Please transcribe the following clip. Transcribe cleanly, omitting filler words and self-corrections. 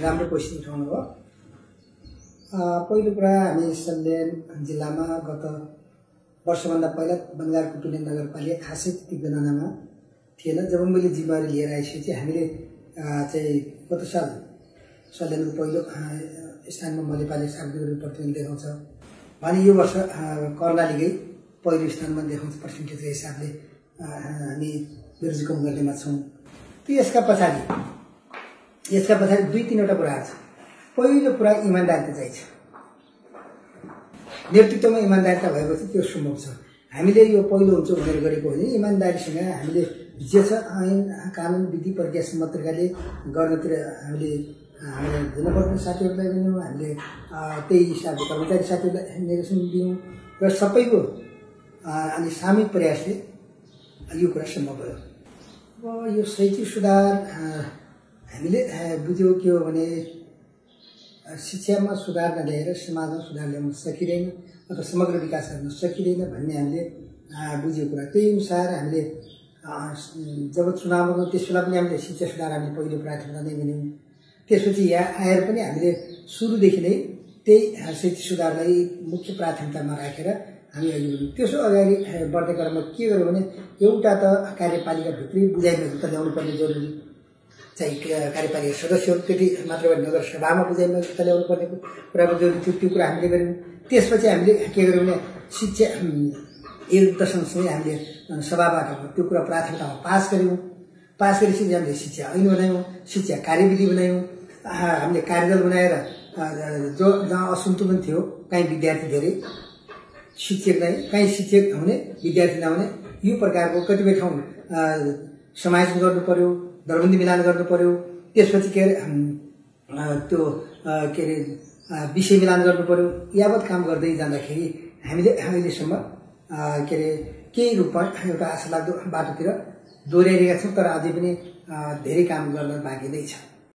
राम्रो क्वेसन उठाउनु भयो। पहिलो कुरा हामी सल्यान जिल्लामा गत वर्षभन्दा पहिला बंगालको टुले नगरपालिका खासै त्यति गणनामा थिएन। जब मैले जिम्मेवारी लिएर आइसकेपछि हामीले चाहिँ गत साल सल्यानको पहिलो स्थानमा नेपाली सार्वजनिक प्रतिनिधि देखाउँछ भने यो वर्ष कर्णालीकै पहिलो स्थानमा देखाउँछ पर्सेन्टेजको हिसाबले हामी बेरोजगार गर्नेमा छौँ। त्यो यसका पछाडि 2-3वटा कुराहरू छ। पहिलो कुरा इमान्दारिता चाहिन्छ। नेतृत्वमा इमान्दारिता भएपछि त्यो सम्भव छ। हामीले यो पहिलो हुन्छ भनेर गरेको हो भने इमान्दारीसँग हामीले जे छ ऐन कानुन विधि प्रक्रिया सम्मत तरिकाले गर्नतिर हामीले जनप्रतिनिधि साथीहरूलाई पनि हामीले त्यही हिसाबले कर्मचारी साथीहरूलाई निर्देशन दियौँ र सबैको अनि सामूहिक प्रयासले यो कुरा सम्भव भयो। अब यो शैक्षिक सुधार हामीले बुझ्यौँ के हो भने शिक्षामा सुधार नल्याएर समाजमा सुधार ल्याउन सकिँदैन अथवा समग्र विकास गर्न सकिँदैन भन्ने हामीले बुझेको कुरा। त्यही अनुसार हामीले जब चुनावमा गयौँ त्यसबेला पनि हामीले शिक्षा सुधार हामीले पहिलो प्राथमिकता नै दियौँ। त्यसपछि यहाँ आएर पनि हामीले सुरुदेखि नै त्यही शैक्षिक सुधारलाई मुख्य प्राथमिकतामा राखेर हामी अघि बढ्यौँ। त्यसो अगाडि बढ्ने क्रममा के गर्यो भने एउटा त कार्यपालिकाभित्रै बुझाइमा ल्याउनु पर्ने जरुरी चाहिँ कार्यपालिका सदस्यहरू त्यति मात्र नगरसभामा बुझाइमा ल्याउनु पर्ने कुराको जरुरी थियो। त्यो कुरा हामीले गऱ्यौँ। त्यसपछि हामीले के गर्यौँ भने शिक्षा एक दशमसँगै हामीले सभाबाट त्यो कुरा प्राथमिकतामा पास गऱ्यौँ। पास गरेपछि हामीले शिक्षा ऐन बनायौँ, शिक्षा कार्यविधि बनायौँ। हामीले कार्यदल बनाएर जो जहाँ असन्तुलन थियो, कहीँ विद्यार्थी धेरै शिक्षक नै, कहीँ शिक्षक हुने विद्यार्थी नहुने, यो प्रकारको कतिपय ठाउँ समायोजन गर्नु पर्यो, दरबन्दी मिलान गर्नु पर्यो। त्यसपछि के अरे त्यो के अरे विषय मिलान गर्नु पर्यो। यावत काम गर्दै जाँदाखेरि हामीले अहिलेसम्म के अरे केही रूपमा एउटा आशालाग्दो बाटोतिर दोहोऱ्याइरहेका छौँ, तर अझै पनि धेरै काम गर्न बाँकी नै छ।